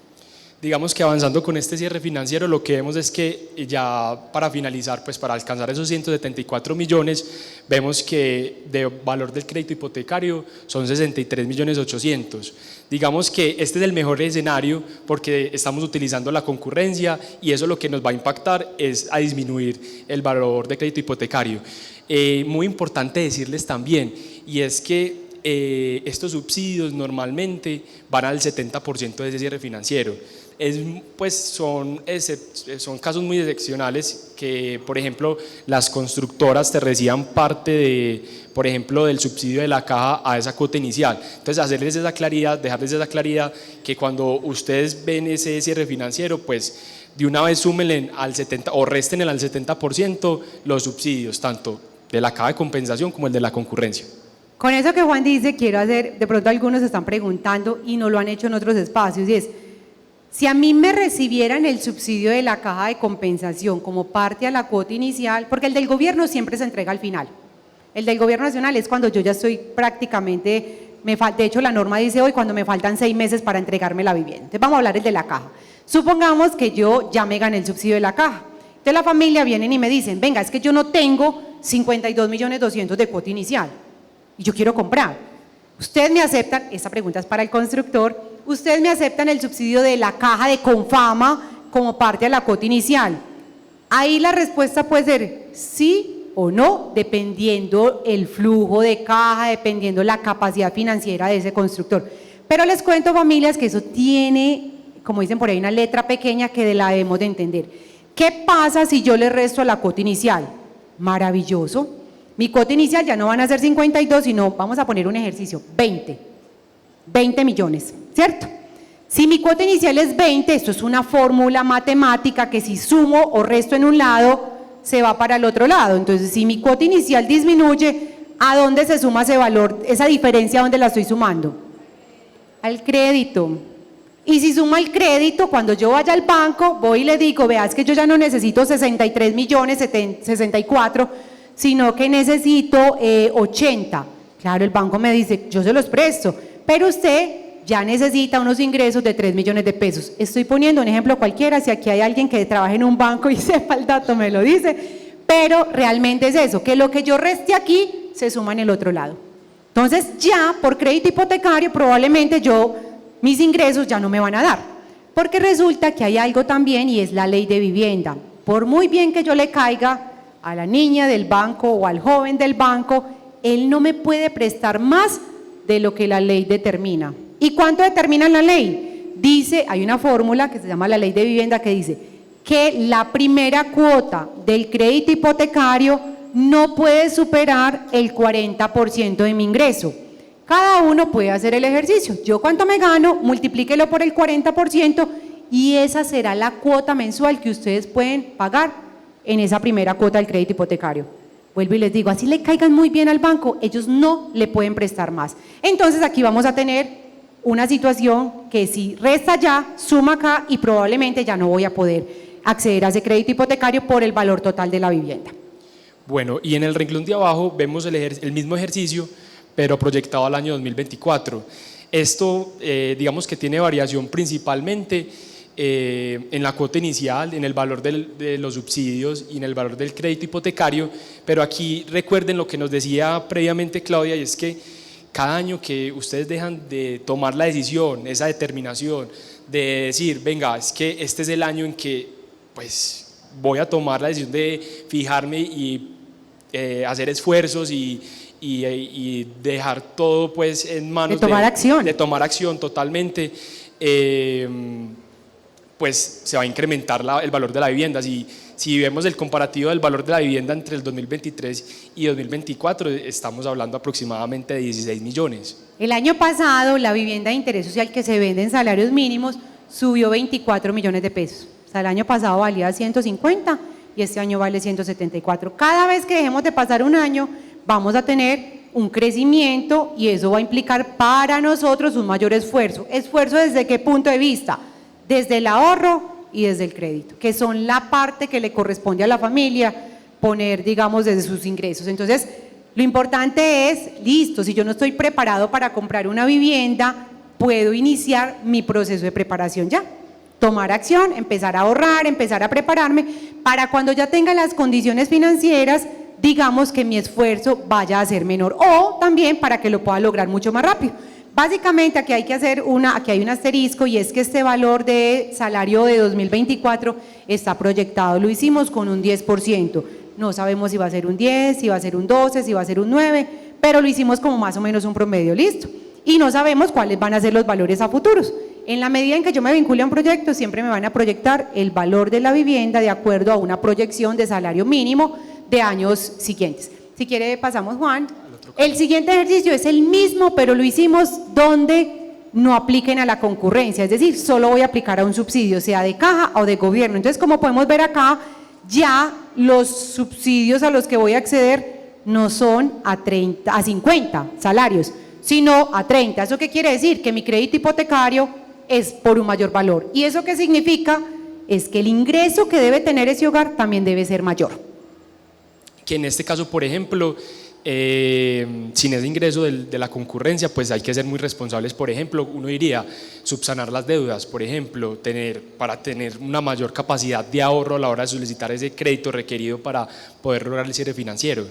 [SPEAKER 2] Digamos que avanzando con este cierre financiero, lo que vemos es que ya para finalizar, pues para alcanzar esos 174 millones, vemos que de valor del crédito hipotecario son 63.800.000. Digamos que este es el mejor escenario porque estamos utilizando la concurrencia y eso lo que nos va a impactar es a disminuir el valor de crédito hipotecario. Muy importante decirles también, y es que estos subsidios normalmente van al 70% de ese cierre financiero. Son casos muy excepcionales que, por ejemplo, las constructoras te reciban parte de, por ejemplo, del subsidio de la Caja a esa cuota inicial. Entonces, hacerles esa claridad, dejarles esa claridad que cuando ustedes ven ese cierre financiero, pues de una vez súmenle al 70% o resten al 70% los subsidios, tanto de la Caja de Compensación como el de la concurrencia.
[SPEAKER 1] Con eso que Juan dice, quiero hacer, de pronto algunos están preguntando y no lo han hecho en otros espacios, y es, si a mí me recibieran el subsidio de la Caja de Compensación como parte a la cuota inicial, porque el del gobierno siempre se entrega al final, el del Gobierno Nacional es cuando yo ya estoy prácticamente, de hecho la norma dice hoy cuando me faltan 6 meses para entregarme la vivienda. Entonces vamos a hablar el de la Caja. Supongamos que yo ya me gané el subsidio de la Caja, entonces la familia vienen y me dicen, venga, es que yo no tengo 52.200.000 de cuota inicial y yo quiero comprar. Ustedes me aceptan, esta pregunta es para el constructor, ustedes me aceptan el subsidio de la Caja de Confama como parte de la cuota inicial. Ahí la respuesta puede ser sí o no, dependiendo el flujo de caja, dependiendo la capacidad financiera de ese constructor. Pero les cuento, familias, que eso tiene, como dicen por ahí, una letra pequeña que la debemos de entender. ¿Qué pasa si yo le resto a la cuota inicial? Maravilloso. Mi cuota inicial ya no van a ser 52, sino, vamos a poner un ejercicio, 20 millones, ¿cierto? Si mi cuota inicial es 20, esto es una fórmula matemática que si sumo o resto en un lado, se va para el otro lado. Entonces, si mi cuota inicial disminuye, ¿a dónde se suma ese valor? Esa diferencia, ¿a dónde la estoy sumando? Al crédito. Y si suma el crédito, cuando yo vaya al banco, voy y le digo, vea, es que yo ya no necesito 63 millones, 64, sino que necesito 80. Claro, el banco me dice, yo se los presto, pero usted ya necesita unos ingresos de 3 millones de pesos. Estoy poniendo un ejemplo cualquiera, si aquí hay alguien que trabaje en un banco y sepa el dato me lo dice, pero realmente es eso, que lo que yo reste aquí se suma en el otro lado. Entonces ya por crédito hipotecario probablemente mis ingresos ya no me van a dar, porque resulta que hay algo también y es la ley de vivienda. Por muy bien que yo le caiga a la niña del banco o al joven del banco, él no me puede prestar más de lo que la ley determina. ¿Y cuánto determina la ley? Dice, hay una fórmula que se llama la ley de vivienda que dice que la primera cuota del crédito hipotecario no puede superar el 40% de mi ingreso. Cada uno puede hacer el ejercicio. Yo cuánto me gano, multiplíquelo por el 40% y esa será la cuota mensual que ustedes pueden pagar en esa primera cuota del crédito hipotecario. Vuelvo y les digo, así le caigan muy bien al banco, ellos no le pueden prestar más. Entonces aquí vamos a tener una situación que si resta ya, suma acá y probablemente ya no voy a poder acceder a ese crédito hipotecario por el valor total de la vivienda.
[SPEAKER 2] Bueno, y en el renglón de abajo vemos el mismo ejercicio, pero proyectado al año 2024. Esto, digamos que tiene variación principalmente en la cuota inicial, en el valor de los subsidios y en el valor del crédito hipotecario, pero aquí recuerden lo que nos decía previamente Claudia, y es que cada año que ustedes dejan de tomar la decisión, esa determinación de decir, venga, es que este es el año en que pues voy a tomar la decisión de fijarme y hacer esfuerzos y dejar todo pues en manos
[SPEAKER 1] de tomar acción.
[SPEAKER 2] De tomar acción totalmente, pues se va a incrementar el valor de la vivienda. Si vemos el comparativo del valor de la vivienda entre el 2023 y 2024, estamos hablando aproximadamente de 16 millones.
[SPEAKER 1] El año pasado la vivienda de interés social que se vende en salarios mínimos subió 24 millones de pesos. O sea, el año pasado valía 150 y este año vale 174. Cada vez que dejemos de pasar un año, vamos a tener un crecimiento y eso va a implicar para nosotros un mayor esfuerzo. ¿Esfuerzo desde qué punto de vista? Desde el ahorro y desde el crédito, que son la parte que le corresponde a la familia poner, digamos, desde sus ingresos. Entonces, lo importante es, listo, si yo no estoy preparado para comprar una vivienda, puedo iniciar mi proceso de preparación ya. Tomar acción, empezar a ahorrar, empezar a prepararme para cuando ya tenga las condiciones financieras, digamos que mi esfuerzo vaya a ser menor o también para que lo pueda lograr mucho más rápido. Básicamente aquí hay que hacer aquí hay un asterisco y es que este valor de salario de 2024 está proyectado, lo hicimos con un 10%, no sabemos si va a ser un 10, si va a ser un 12, si va a ser un 9, pero lo hicimos como más o menos un promedio, listo, y no sabemos cuáles van a ser los valores a futuros. En la medida en que yo me vincule a un proyecto, siempre me van a proyectar el valor de la vivienda de acuerdo a una proyección de salario mínimo de años siguientes. Si quiere pasamos, Juan. El siguiente ejercicio es el mismo, pero lo hicimos donde no apliquen a la concurrencia, es decir, solo voy a aplicar a un subsidio, sea de caja o de gobierno. Entonces, como podemos ver acá, ya los subsidios a los que voy a acceder no son a 50 salarios, sino a 30. ¿Eso qué quiere decir? Que mi crédito hipotecario es por un mayor valor. ¿Y eso qué significa? Es que el ingreso que debe tener ese hogar también debe ser mayor.
[SPEAKER 2] Que en este caso, por ejemplo, sin ese ingreso de la concurrencia, pues hay que ser muy responsables. Por ejemplo, uno diría subsanar las deudas, por ejemplo, para tener una mayor capacidad de ahorro a la hora de solicitar ese crédito requerido para poder lograr el cierre financiero.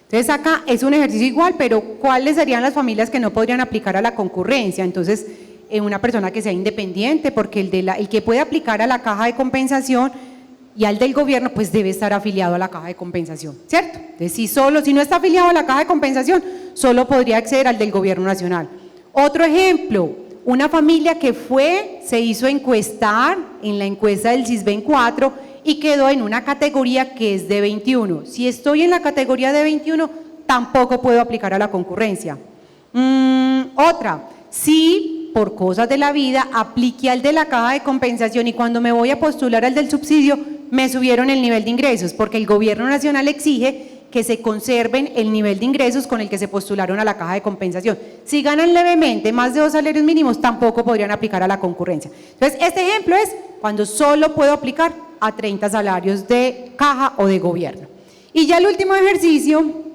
[SPEAKER 1] Entonces acá es un ejercicio igual, pero ¿cuáles serían las familias que no podrían aplicar a la concurrencia? Entonces, una persona que sea independiente, porque el que puede aplicar a la caja de compensación y al del gobierno, pues debe estar afiliado a la caja de compensación, ¿cierto? Entonces, si no está afiliado a la caja de compensación, solo podría acceder al del gobierno nacional. Otro ejemplo, una familia que se hizo encuestar en la encuesta del CISBEN 4 y quedó en una categoría que es de 21. Si estoy en la categoría de 21, tampoco puedo aplicar a la concurrencia. Otra, si por cosas de la vida apliqué al de la caja de compensación y cuando me voy a postular al del subsidio me subieron el nivel de ingresos porque el gobierno nacional exige que se conserven el nivel de ingresos con el que se postularon a la caja de compensación. Si ganan levemente más de 2 salarios mínimos tampoco podrían aplicar a la concurrencia. Entonces este ejemplo es cuando solo puedo aplicar a 30 salarios de caja o de gobierno. Y ya el último ejercicio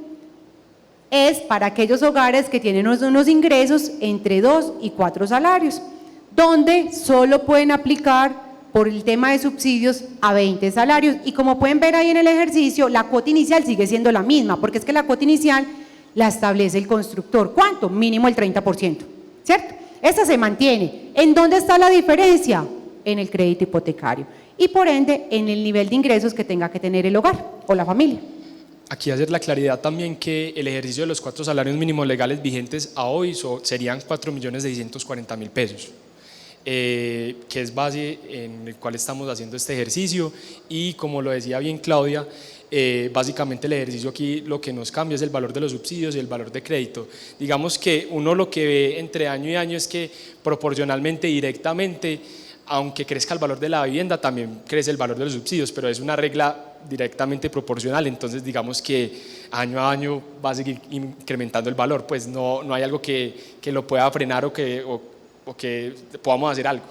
[SPEAKER 1] es para aquellos hogares que tienen unos ingresos entre 2 y 4 salarios, donde solo pueden aplicar por el tema de subsidios a 20 salarios. Y como pueden ver ahí en el ejercicio, la cuota inicial sigue siendo la misma, porque es que la cuota inicial la establece el constructor. ¿Cuánto? Mínimo el 30%, ¿cierto? Esta se mantiene. ¿En dónde está la diferencia? En el crédito hipotecario. Y por ende, en el nivel de ingresos que tenga que tener el hogar o la familia.
[SPEAKER 2] Aquí hacer la claridad también que el ejercicio de los 4 salarios mínimos legales vigentes a hoy serían 4.640.000 pesos, que es base en el cual estamos haciendo este ejercicio y como lo decía bien Claudia, básicamente el ejercicio aquí lo que nos cambia es el valor de los subsidios y el valor de crédito. Digamos que uno lo que ve entre año y año es que proporcionalmente, directamente, aunque crezca el valor de la vivienda, también crece el valor de los subsidios, pero es una regla directamente proporcional, entonces digamos que año a año va a seguir incrementando el valor, pues no hay algo que lo pueda frenar o que podamos hacer algo.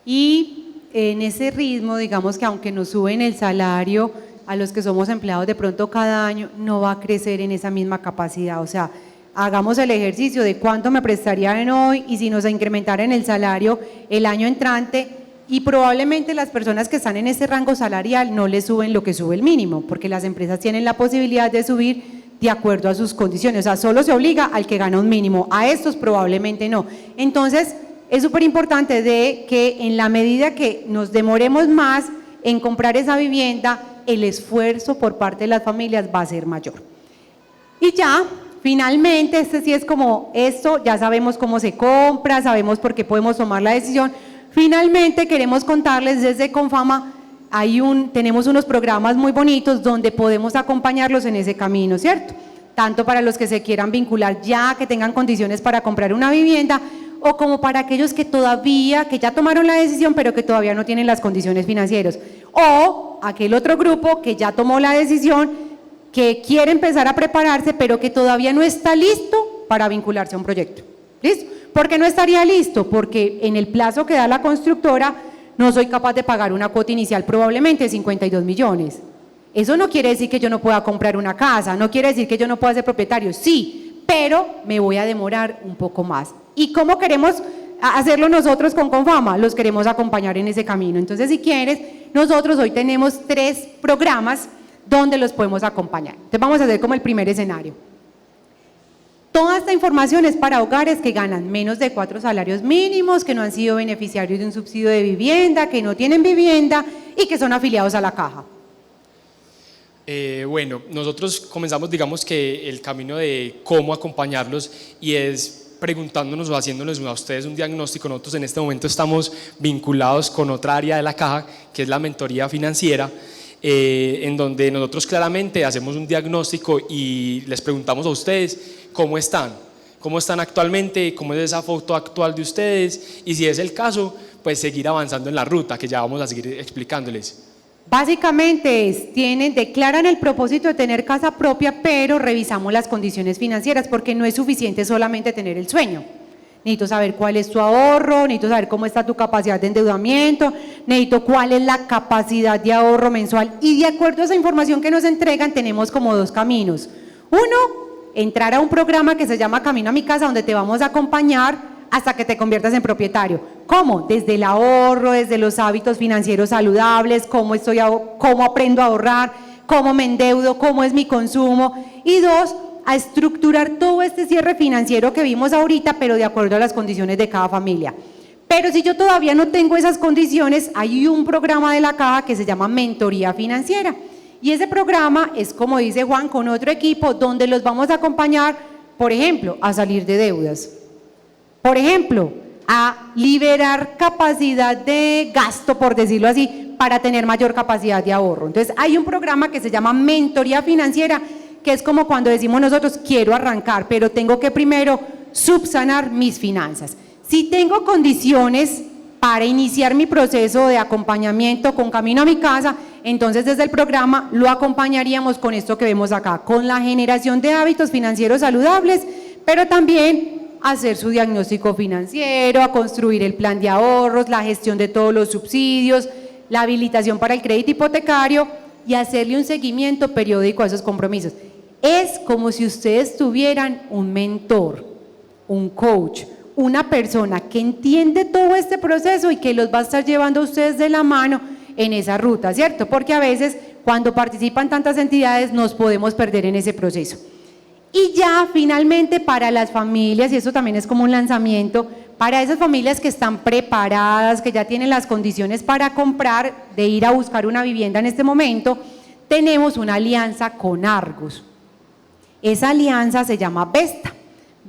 [SPEAKER 1] Y en ese ritmo, digamos que aunque nos suben el salario a los que somos empleados de pronto cada año, no va a crecer en esa misma capacidad, o sea, hagamos el ejercicio de cuánto me prestarían hoy y si nos incrementaran el salario el año entrante, y probablemente las personas que están en ese rango salarial no les suben lo que sube el mínimo, porque las empresas tienen la posibilidad de subir de acuerdo a sus condiciones, o sea, solo se obliga al que gana un mínimo, a estos probablemente no. Entonces, es súper importante de que en la medida que nos demoremos más en comprar esa vivienda, el esfuerzo por parte de las familias va a ser mayor. Y ya, finalmente, este sí es como esto, ya sabemos cómo se compra, sabemos por qué podemos tomar la decisión. Finalmente, queremos contarles desde Confama, tenemos unos programas muy bonitos donde podemos acompañarlos en ese camino, ¿cierto? Tanto para los que se quieran vincular ya, que tengan condiciones para comprar una vivienda, o como para aquellos que ya tomaron la decisión, pero que todavía no tienen las condiciones financieras, o aquel otro grupo que ya tomó la decisión, que quiere empezar a prepararse, pero que todavía no está listo para vincularse a un proyecto. ¿Listo? ¿Por qué no estaría listo? Porque en el plazo que da la constructora, no soy capaz de pagar una cuota inicial probablemente de 52 millones. Eso no quiere decir que yo no pueda comprar una casa, no quiere decir que yo no pueda ser propietario, sí, pero me voy a demorar un poco más. ¿Y cómo queremos hacerlo nosotros con Confama? Los queremos acompañar en ese camino. Entonces, si quieres, nosotros hoy tenemos 3 programas donde los podemos acompañar. Entonces, vamos a hacer como el primer escenario. Toda esta información es para hogares que ganan menos de 4 salarios mínimos, que no han sido beneficiarios de un subsidio de vivienda, que no tienen vivienda y que son afiliados a la caja.
[SPEAKER 2] Bueno, nosotros comenzamos, digamos que el camino de cómo acompañarlos y es preguntándonos o haciéndonos a ustedes un diagnóstico. Nosotros en este momento estamos vinculados con otra área de la caja, que es la mentoría financiera, en donde nosotros claramente hacemos un diagnóstico y les preguntamos a ustedes cómo están actualmente, cómo es esa foto actual de ustedes y si es el caso, pues seguir avanzando en la ruta que ya vamos a seguir explicándoles.
[SPEAKER 1] Básicamente declaran el propósito de tener casa propia, pero revisamos las condiciones financieras porque no es suficiente solamente tener el sueño. Necesito saber cuál es tu ahorro, necesito saber cómo está tu capacidad de endeudamiento, necesito cuál es la capacidad de ahorro mensual y de acuerdo a esa información que nos entregan tenemos como 2 caminos. Uno, entrar a un programa que se llama Camino a mi Casa donde te vamos a acompañar hasta que te conviertas en propietario. ¿Cómo? Desde el ahorro, desde los hábitos financieros saludables, cómo aprendo a ahorrar, cómo me endeudo, cómo es mi consumo. Y 2, a estructurar todo este cierre financiero que vimos ahorita, pero de acuerdo a las condiciones de cada familia. Pero si yo todavía no tengo esas condiciones, hay un programa de la caja que se llama Mentoría Financiera. Y ese programa es, como dice Juan, con otro equipo donde los vamos a acompañar, por ejemplo, a salir de deudas. Por ejemplo, a liberar capacidad de gasto, por decirlo así, para tener mayor capacidad de ahorro. Entonces, hay un programa que se llama Mentoría Financiera, que es como cuando decimos nosotros, quiero arrancar, pero tengo que primero subsanar mis finanzas. Si tengo condiciones para iniciar mi proceso de acompañamiento con Camino a mi Casa, entonces desde el programa lo acompañaríamos con esto que vemos acá, con la generación de hábitos financieros saludables, pero también hacer su diagnóstico financiero, a construir el plan de ahorros, la gestión de todos los subsidios, la habilitación para el crédito hipotecario y hacerle un seguimiento periódico a esos compromisos. Es como si ustedes tuvieran un mentor, un coach, una persona que entiende todo este proceso y que los va a estar llevando a ustedes de la mano en esa ruta, ¿cierto? Porque a veces cuando participan tantas entidades nos podemos perder en ese proceso. Y ya finalmente para las familias, y eso también es como un lanzamiento, para esas familias que están preparadas, que ya tienen las condiciones para comprar, de ir a buscar una vivienda en este momento, tenemos una alianza con Argos. Esa alianza se llama Vesta.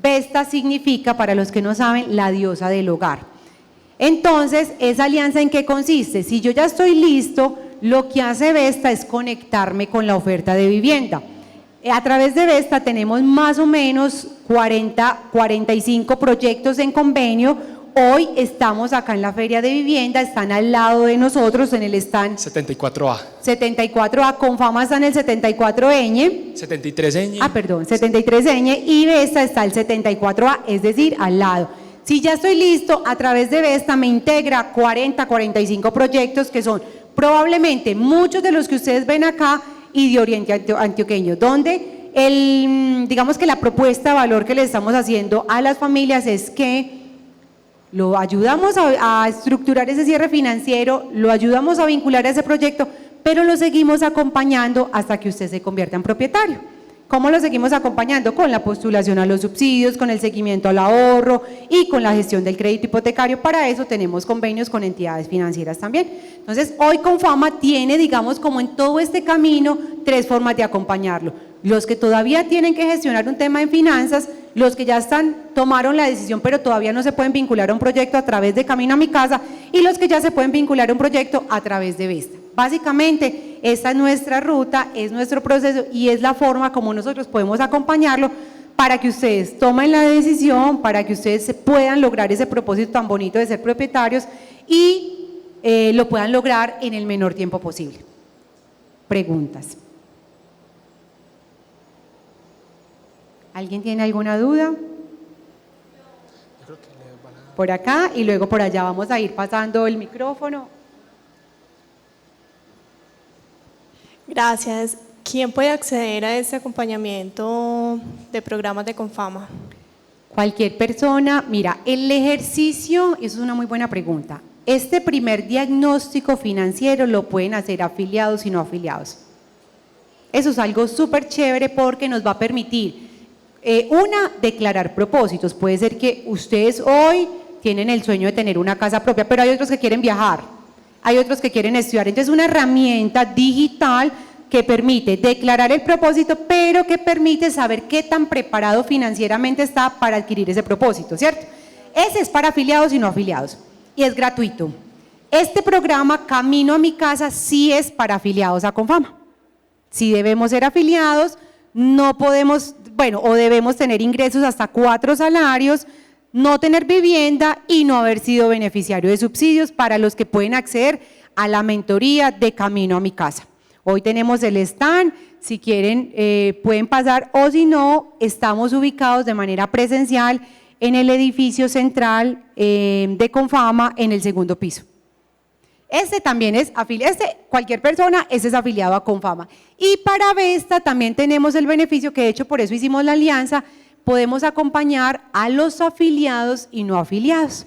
[SPEAKER 1] Vesta significa, para los que no saben, la diosa del hogar. Entonces, ¿esa alianza en qué consiste? Si yo ya estoy listo, lo que hace Vesta es conectarme con la oferta de vivienda. A través de Vesta tenemos más o menos 45 proyectos en convenio hoy estamos acá en la Feria de Vivienda, están al lado de nosotros en el stand
[SPEAKER 2] 74A.
[SPEAKER 1] 74A, Confama está en el 74Ñ.
[SPEAKER 2] 73Ñ.
[SPEAKER 1] Perdón, 73Ñ, y Vesta está el 74A, es decir, al lado. Si ya estoy listo, a través de Vesta me integra 40, 45 proyectos que son probablemente muchos de los que ustedes ven acá y de Oriente Antioqueño, donde digamos que la propuesta de valor que le estamos haciendo a las familias es que lo ayudamos a estructurar ese cierre financiero, lo ayudamos a vincular a ese proyecto, pero lo seguimos acompañando hasta que usted se convierta en propietario. ¿Cómo lo seguimos acompañando? Con la postulación a los subsidios, con el seguimiento al ahorro y con la gestión del crédito hipotecario. Para eso tenemos convenios con entidades financieras también. Entonces, hoy Confama tiene, digamos, como en todo este camino, 3 formas de acompañarlo. Los que todavía tienen que gestionar un tema en finanzas, los que ya tomaron la decisión pero todavía no se pueden vincular a un proyecto a través de Camino a mi Casa, y los que ya se pueden vincular a un proyecto a través de Vesta. Básicamente, esta es nuestra ruta, es nuestro proceso y es la forma como nosotros podemos acompañarlo para que ustedes tomen la decisión, para que ustedes puedan lograr ese propósito tan bonito de ser propietarios y lo puedan lograr en el menor tiempo posible. Preguntas. ¿Alguien tiene alguna duda? Por acá y luego por allá vamos a ir pasando el micrófono.
[SPEAKER 3] Gracias. ¿Quién puede acceder a este acompañamiento de programas de Confama?
[SPEAKER 1] Cualquier persona. Mira, el ejercicio, eso es una muy buena pregunta. Este primer diagnóstico financiero lo pueden hacer afiliados y no afiliados. Eso es algo súper chévere porque nos va a permitir, declarar propósitos. Puede ser que ustedes hoy tienen el sueño de tener una casa propia, pero hay otros que quieren viajar, hay otros que quieren estudiar. Entonces, una herramienta digital que permite declarar el propósito, pero que permite saber qué tan preparado financieramente está para adquirir ese propósito, ¿cierto? Ese es para afiliados y no afiliados, y es gratuito. Este programa, Camino a mi Casa, sí es para afiliados a Confama. Sí debemos ser afiliados, no podemos, o debemos tener ingresos hasta 4 salarios, no tener vivienda y no haber sido beneficiario de subsidios para los que pueden acceder a la mentoría de Camino a mi Casa. Hoy tenemos el stand, si quieren pueden pasar, o si no, estamos ubicados de manera presencial en el edificio central de Confama en el 2º piso. Este también es afiliado, cualquier persona, este es afiliado a Confama. Y para Vesta también tenemos el beneficio, que de hecho por eso hicimos la alianza, podemos acompañar a los afiliados y no afiliados.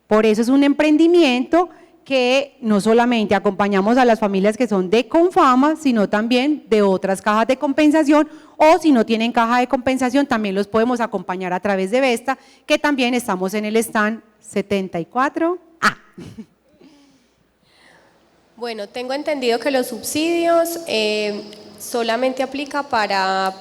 [SPEAKER 1] Por eso es un emprendimiento que no solamente acompañamos a las familias que son de Confama, sino también de otras cajas de compensación, o si no tienen caja de compensación, también los podemos acompañar a través de Vesta, que también estamos en el stand 74A.
[SPEAKER 4] Bueno, tengo entendido que los subsidios solamente aplica para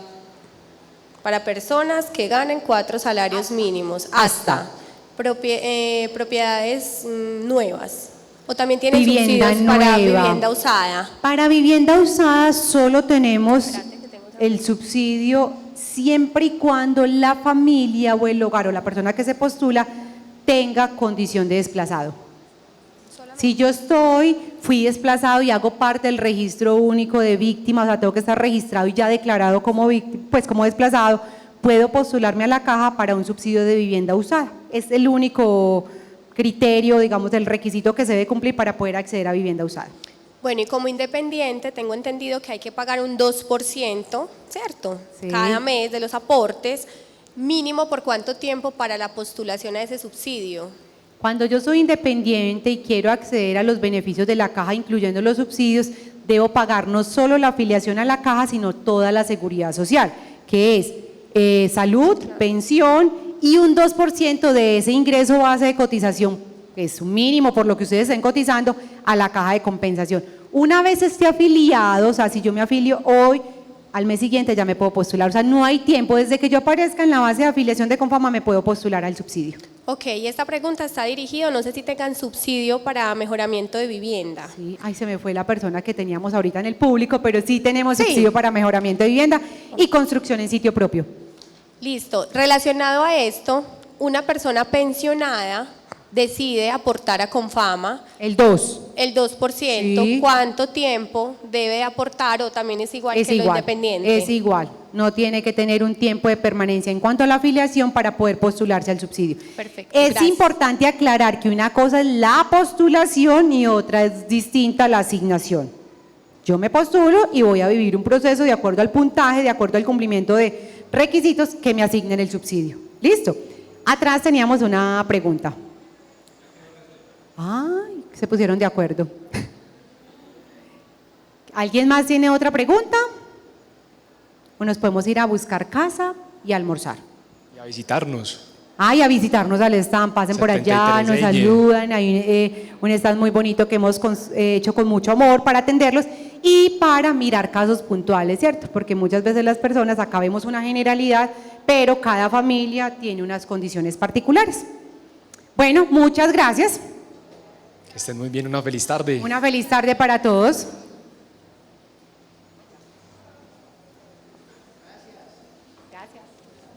[SPEAKER 4] personas que ganen 4 salarios mínimos, hasta propiedades nuevas. ¿O también tienen
[SPEAKER 1] Vivienda
[SPEAKER 4] subsidios para
[SPEAKER 1] nueva.
[SPEAKER 4] vivienda usada?
[SPEAKER 1] Para vivienda usada solo tenemos el subsidio siempre y cuando la familia o el hogar o la persona que se postula tenga condición de desplazado. Si yo fui desplazado y hago parte del registro único de víctimas, o sea, tengo que estar registrado y ya declarado como desplazado, puedo postularme a la caja para un subsidio de vivienda usada. Es el único criterio, digamos, del requisito que se debe cumplir para poder acceder a vivienda usada.
[SPEAKER 4] Bueno, y como independiente tengo entendido que hay que pagar un 2%, ¿cierto?
[SPEAKER 1] Sí.
[SPEAKER 4] Cada mes de los aportes, mínimo por cuánto tiempo para la postulación a ese subsidio.
[SPEAKER 1] Cuando yo soy independiente y quiero acceder a los beneficios de la caja, incluyendo los subsidios, debo pagar no solo la afiliación a la caja, sino toda la seguridad social, que es salud, pensión y un 2% de ese ingreso base de cotización, que es un mínimo por lo que ustedes estén cotizando, a la caja de compensación. Una vez esté afiliado, o sea, si yo me afilio hoy, al mes siguiente ya me puedo postular, o sea, no hay tiempo, desde que yo aparezca en la base de afiliación de Confama me puedo postular al subsidio.
[SPEAKER 4] Ok, y esta pregunta está dirigida, no sé si tengan subsidio para mejoramiento de vivienda.
[SPEAKER 1] Sí, ay, se me fue la persona que teníamos ahorita en el público, pero sí tenemos subsidio para mejoramiento de vivienda y construcción en sitio propio.
[SPEAKER 4] Listo, relacionado a esto, una persona pensionada decide aportar a Confama
[SPEAKER 1] El 2.
[SPEAKER 4] el 2%,
[SPEAKER 1] Sí.
[SPEAKER 4] ¿cuánto tiempo debe de aportar o también es igual
[SPEAKER 1] Es
[SPEAKER 4] que lo
[SPEAKER 1] igual,
[SPEAKER 4] independiente?
[SPEAKER 1] es igual. No tiene que tener un tiempo de permanencia en cuanto a la afiliación para poder postularse al subsidio.
[SPEAKER 4] Perfecto,
[SPEAKER 1] Es
[SPEAKER 4] gracias.
[SPEAKER 1] importante aclarar que una cosa es la postulación y otra es distinta a la asignación. Yo me postulo y voy a vivir un proceso de acuerdo al puntaje, de acuerdo al cumplimiento de requisitos que me asignen el subsidio. ¿Listo? Atrás teníamos una pregunta. Ay, se pusieron de acuerdo. ¿Alguien más tiene otra pregunta? O nos podemos ir a buscar casa y a almorzar.
[SPEAKER 2] Y a visitarnos.
[SPEAKER 1] Ay, a visitarnos al stand, pasen por allá,
[SPEAKER 2] 73
[SPEAKER 1] nos
[SPEAKER 2] de Eye.
[SPEAKER 1] saludan, hay un stand muy bonito que hemos hecho con mucho amor para atenderlos y para mirar casos puntuales, ¿cierto? Porque muchas veces las personas, acá vemos una generalidad, pero cada familia tiene unas condiciones particulares. Bueno, muchas gracias.
[SPEAKER 2] Que estén muy bien, una feliz tarde.
[SPEAKER 1] Una feliz tarde para todos.